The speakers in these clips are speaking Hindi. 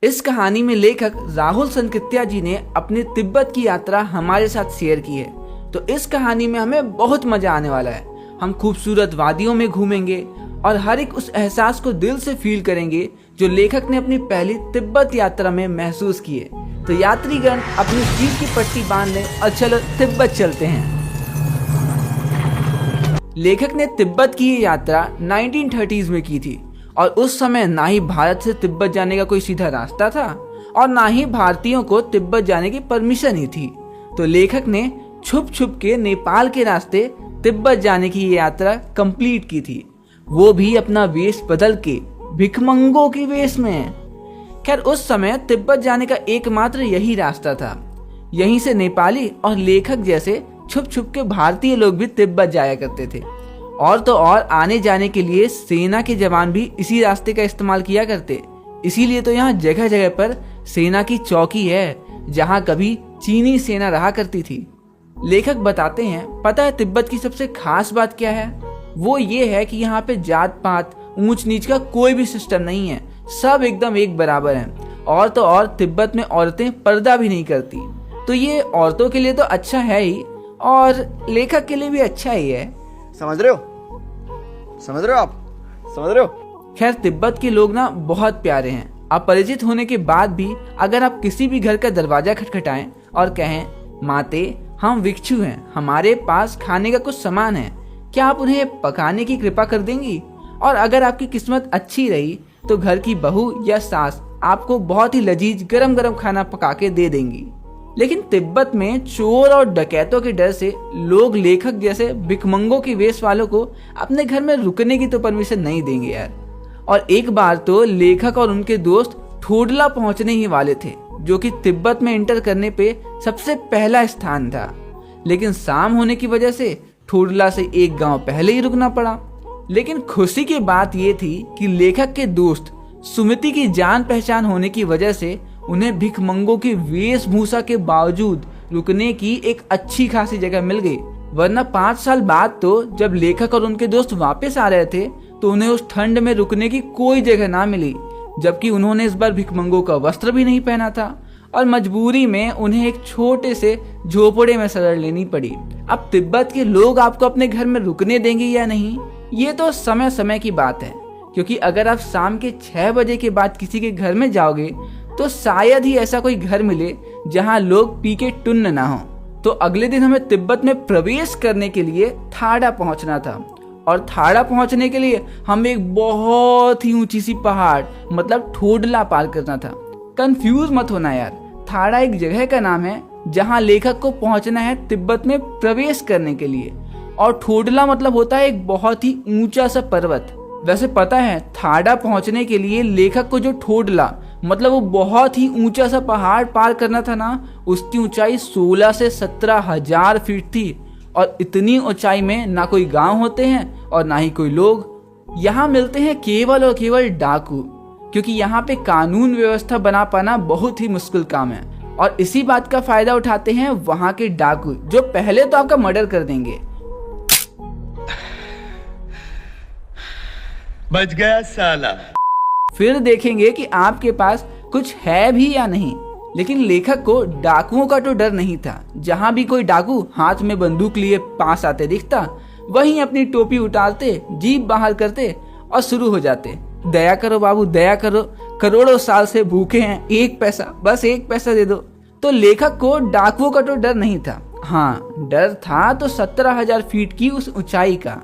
इस कहानी में लेखक राहुल सनकृत्या जी ने अपनी तिब्बत की यात्रा हमारे साथ शेयर की है। तो इस कहानी में हमें बहुत मजा आने वाला है। हम खूबसूरत वादियों में घूमेंगे और हर एक उस एहसास को दिल से फील करेंगे जो लेखक ने अपनी पहली तिब्बत यात्रा में महसूस किए। तो यात्रीगण अपनी सीट की पट्टी बांध लें और चलो तिब्बत चलते हैं। लेखक ने तिब्बत की ये यात्रा 1930s में की थी और उस समय ना ही भारत से तिब्बत जाने का कोई सीधा रास्ता था और ना ही भारतीयों को तिब्बत जाने की परमिशन ही थी। तो लेखक ने छुप छुप के नेपाल के रास्ते तिब्बत जाने की ये यात्रा कंप्लीट की थी, वो भी अपना वेश बदल के भिखमंगों के वेश में। खैर उस समय तिब्बत जाने का एकमात्र यही रास्ता था। यहीं से नेपाली और लेखक जैसे छुप छुप के भारतीय लोग भी तिब्बत जाया करते थे। और तो और आने जाने के लिए सेना के जवान भी इसी रास्ते का इस्तेमाल किया करते। इसीलिए तो यहाँ जगह जगह पर सेना की चौकी है जहाँ कभी चीनी सेना रहा करती थी। लेखक बताते हैं, पता है तिब्बत की सबसे खास बात क्या है? वो ये है कि यहाँ पे जात पात ऊंच नीच का कोई भी सिस्टम नहीं है, सब एकदम एक बराबर हैं। और तो और तिब्बत में औरतें पर्दा भी नहीं करती। तो ये औरतों के लिए तो अच्छा है ही और लेखक के लिए भी अच्छा ही है। समझ रहे हो आप समझ रहे हो? खैर तिब्बत के लोग ना बहुत प्यारे हैं। अपरिचित होने के बाद भी अगर आप किसी भी घर का दरवाजा खटखटाएं और कहें, माते हम भिक्षु हैं, हमारे पास खाने का कुछ सामान है, क्या आप उन्हें पकाने की कृपा कर देंगी? और अगर आपकी किस्मत अच्छी रही तो घर की बहू या सास आपको बहुत ही लजीज गरम गरम खाना पका के दे देंगी। लेकिन तिब्बत में चोर और डकैतों के डर से लोग लेखक जैसे भिखमंगों के वेश वालों को अपने घर में रुकने की तो परमिशन नहीं देंगे यार। और एक बार तो लेखक और उनके दोस्त ठोडला पहुंचने ही वाले थे, जो कि तिब्बत में एंटर करने पे सबसे पहला स्थान था। लेकिन शाम होने की वजह से ठोडला से एक गांव पहले ही रुकना पड़ा। लेकिन खुशी की बात यह थी कि लेखक के दोस्त सुमिति की जान पहचान होने की वजह से उन्हें भिखमंगों की वेशभूषा के बावजूद रुकने की एक अच्छी खासी जगह मिल गई। वरना 5 साल बाद तो जब लेखक और उनके दोस्त वापस आ रहे थे तो उन्हें उस ठंड में रुकने की कोई जगह ना मिली, जबकि उन्होंने इस बार भिखमंगों का वस्त्र भी नहीं पहना था और मजबूरी में उन्हें एक छोटे से झोपड़े में शरण लेनी पड़ी। अब तिब्बत के लोग आपको अपने घर में रुकने देंगे या नहीं, ये तो समय समय की बात है। क्योंकि अगर आप शाम के 6 बजे के बाद किसी के घर में जाओगे तो शायद ही ऐसा कोई घर मिले जहां लोग पी के टुन्न ना हो। तो अगले दिन हमें तिब्बत में प्रवेश करने के लिए थाड़ा पहुंचना था और थाड़ा पहुंचने के लिए हमें एक बहुत ही ऊंची सी पहाड़ मतलब ठोडला पार करना था। कंफ्यूज मत होना यार, थाड़ा एक जगह का नाम है जहां लेखक को पहुंचना है तिब्बत में प्रवेश करने के लिए। और ठोडला मतलब होता है एक बहुत ही ऊंचा सा पर्वत। वैसे पता है थाड़ा पहुंचने के लिए लेखक को जो ठोडला मतलब वो बहुत ही ऊंचा सा पहाड़ पार करना था ना, उसकी ऊंचाई 16 से 17,000 फीट थी। और इतनी ऊंचाई में ना कोई गांव होते हैं और ना ही कोई लोग। यहाँ मिलते हैं केवल और केवल डाकू, क्योंकि यहाँ पे कानून व्यवस्था बना पाना बहुत ही मुश्किल काम है। और इसी बात का फायदा उठाते हैं वहाँ के डाकू, जो पहले तो आपका मर्डर कर देंगे। बच गया साला। फिर देखेंगे कि आपके पास कुछ है भी या नहीं। लेकिन लेखक को डाकुओं का तो डर नहीं था। जहां भी कोई डाकू हाथ में बंदूक लिए पास आते दिखता, वहीं अपनी टोपी उतारते, जीभ बाहर करते और शुरू हो जाते, दया करो बाबू दया करो, करोड़ों साल से भूखे हैं, 1 पैसा, बस 1 पैसा दे दो। तो लेखक को डाकुओं का तो डर नहीं था। हाँ, डर था तो 17,000 फीट की उस ऊंचाई का।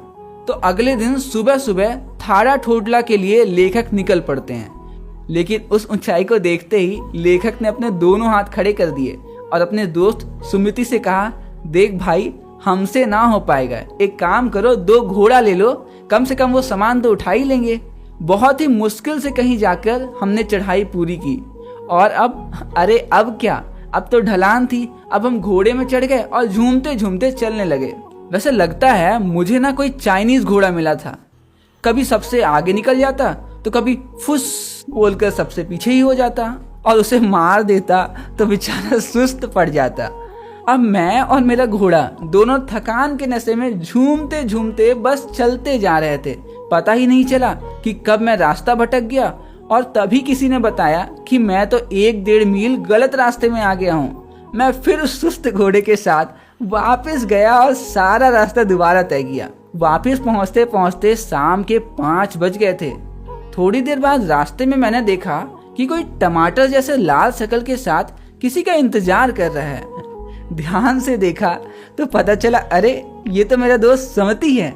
तो अगले दिन सुबह सुबह थाड़ा ठोडला के लिए लेखक निकल पड़ते हैं। लेकिन उस ऊंचाई को देखते ही लेखक ने अपने दोनों हाथ खड़े कर दिए और अपने दोस्त सुमिति से कहा, देख भाई हमसे ना हो पाएगा, एक काम करो 2 घोड़ा ले लो, कम से कम वो सामान तो उठा ही लेंगे। बहुत ही मुश्किल से कहीं जाकर हमने चढ़ाई पूरी की। और अब क्या, अब तो ढलान थी। अब हम घोड़े में चढ़ गए और झूमते झूमते चलने लगे। वैसे लगता है मुझे ना कोई चाइनीज घोड़ा मिला था, कभी सबसे आगे निकल जाता तो कभी फुस बोलकर सबसे पीछे ही हो जाता और उसे मार देता तो बेचारा सुस्त पड़ जाता। अब मैं और मेरा घोड़ा दोनों थकान के नशे में झूमते झूमते बस चलते जा रहे थे। पता ही नहीं चला कि कब मैं रास्ता भटक गया और तभी किसी ने बताया कि मैं तो 1-1.5 मील गलत रास्ते में आ गया हूँ। मैं फिर उस सुस्त घोड़े के साथ वापस गया और सारा रास्ता दोबारा तय किया। वापस पहुंचते पहुंचते शाम के 5 बज गए थे। थोड़ी देर बाद रास्ते में मैंने देखा कि कोई टमाटर जैसे लाल शक्ल के साथ किसी का इंतजार कर रहा है। ध्यान से देखा तो पता चला, अरे ये तो मेरा दोस्त समती है।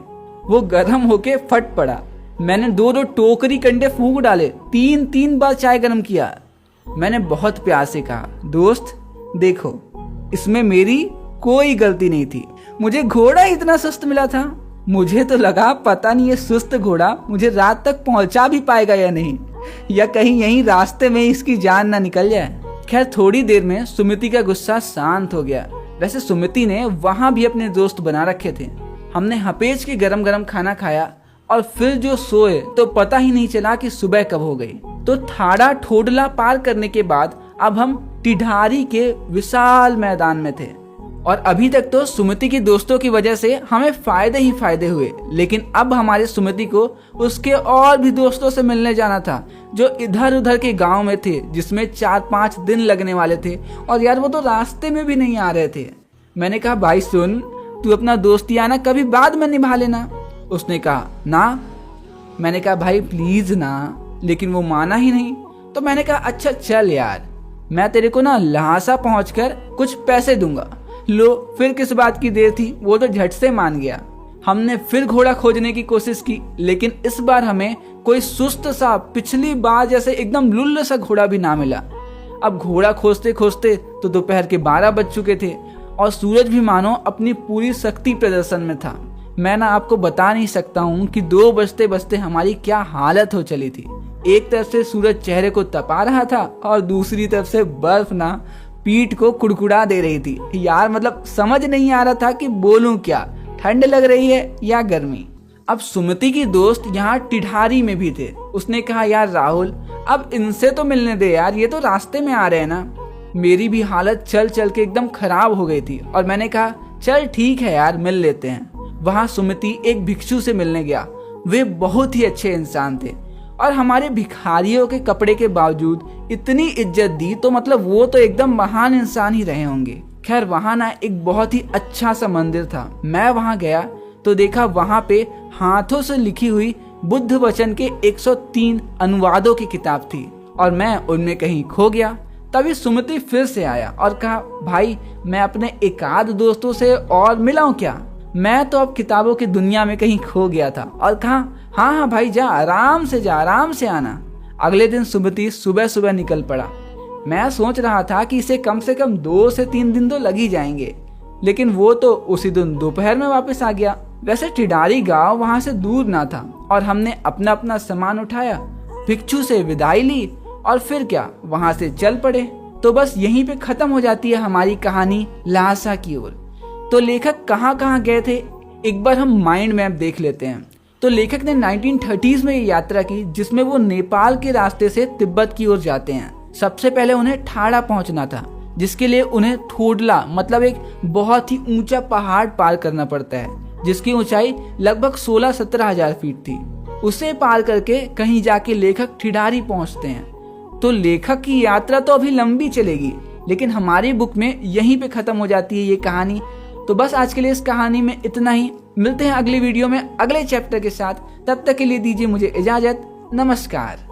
वो गर्म होके फट पड़ा। मैंने 2-2 टोकरी कंडे फूंक डाले, 3-3 बार चाय गर्म किया। मैंने बहुत प्यार से कहा, दोस्त देखो, इसमें मेरी कोई गलती नहीं थी। मुझे घोड़ा इतना सुस्त मिला था। मुझे तो लगा पता नहीं ये सुस्त घोड़ा मुझे रात तक पहुंचा भी पाएगा या नहीं, या कहीं यहीं रास्ते में इसकी जान ना निकल जाए। खैर थोड़ी देर में सुमिति का गुस्सा शांत हो गया। वैसे सुमिति ने वहां भी अपने दोस्त बना रखे थे। हमने हपेच के गरम गरम खाना खाया और फिर जो सोए तो पता ही नहीं चला कि सुबह कब हो गई। तो ठाड़ा ठोडला पार करने के बाद अब हम टिढारी के विशाल मैदान में थे। और अभी तक तो सुमिति के दोस्तों की वजह से हमें फायदे ही फायदे हुए, लेकिन अब हमारे सुमिति को उसके और भी दोस्तों से मिलने जाना था जो इधर उधर के गांव में थे, जिसमें 4-5 दिन लगने वाले थे। और यार वो तो रास्ते में भी नहीं आ रहे थे। मैंने कहा, भाई सुन, तू अपना दोस्तियाना कभी बाद में निभा लेना। उसने कहा ना। मैंने कहा भाई प्लीज ना, लेकिन वो माना ही नहीं। तो मैंने कहा अच्छा चल यार, मैं तेरे को ना लहासा पहुंचकर कुछ पैसे दूंगा। लो फिर किस बात की देर थी, वो तो झट से मान गया। हमने फिर घोड़ा खोजने की कोशिश की, लेकिन इस बार हमें कोई सुस्त सा पिछली बार जैसे एकदम लुल्ल सा घोड़ा भी ना मिला। अब घोड़ा खोजते खोजते तो दोपहर के 12 बज चुके थे और सूरज भी मानो अपनी पूरी शक्ति प्रदर्शन में था। मैं ना आपको बता नहीं सकता हूँ कि 2 बजते बजते हमारी क्या हालत हो चली थी। एक तरफ से सूरज चेहरे को तपा रहा था और दूसरी तरफ से बर्फ ना पीठ को कुड़कुड़ा दे रही थी। यार मतलब समझ नहीं आ रहा था कि बोलूं क्या, ठंड लग रही है या गर्मी। अब सुमति की दोस्त यहाँ टिढारी में भी थे। उसने कहा, यार राहुल अब इनसे तो मिलने दे यार, ये तो रास्ते में आ रहे हैं ना। मेरी भी हालत चल चल के एकदम खराब हो गई थी और मैंने कहा चल ठीक है यार, मिल लेते हैं। वहां सुमति एक भिक्षु से मिलने गया। वे बहुत ही अच्छे इंसान थे और हमारे भिखारियों के कपड़े के बावजूद इतनी इज्जत दी, तो मतलब वो तो एकदम महान इंसान ही रहे होंगे। खैर वहां ना एक बहुत ही अच्छा सा मंदिर था। मैं वहां गया तो देखा वहां पे हाथों से लिखी हुई बुद्ध वचन के 103 अनुवादों की किताब थी और मैं उनमें कहीं खो गया। तभी सुमति फिर से आया और कहा, भाई मैं अपने एकाध दोस्तों से और मिलाऊं क्या? मैं तो अब किताबों की दुनिया में कहीं खो गया था। और कहा, हाँ भाई जा, आराम से आना। अगले दिन सुमति सुबह सुबह निकल पड़ा। मैं सोच रहा था कि इसे कम से कम 2 से 3 दिन तो लग ही जाएंगे, लेकिन वो तो उसी दिन दोपहर में वापस आ गया। वैसे टिडारी गांव वहां से दूर ना था और हमने अपना अपना सामान उठाया, भिक्षु से विदाई ली और फिर क्या वहां से चल पड़े। तो बस यहीं पे खत्म हो जाती है हमारी कहानी लहासा की ओर। तो लेखक कहाँ कहाँ गए थे, एक बार हम माइंड मैप देख लेते हैं। तो लेखक ने 1930s में ये यात्रा की, जिसमें वो नेपाल के रास्ते से तिब्बत की ओर जाते हैं। सबसे पहले उन्हें ठाड़ा पहुंचना था, जिसके लिए उन्हें ठोडला मतलब एक बहुत ही ऊंचा पहाड़ पार करना पड़ता है, जिसकी ऊंचाई लगभग 16-17 हजार फीट थी। उसे पार करके कहीं जाके लेखक टिढारी पहुंचते हैं। तो लेखक की यात्रा तो अभी लंबी चलेगी, लेकिन हमारी बुक में यहीं पे खत्म हो जाती है ये कहानी। तो बस आज के लिए इस कहानी में इतना ही। मिलते हैं अगली वीडियो में अगले चैप्टर के साथ। तब तक के लिए दीजिए मुझे इजाजत। नमस्कार।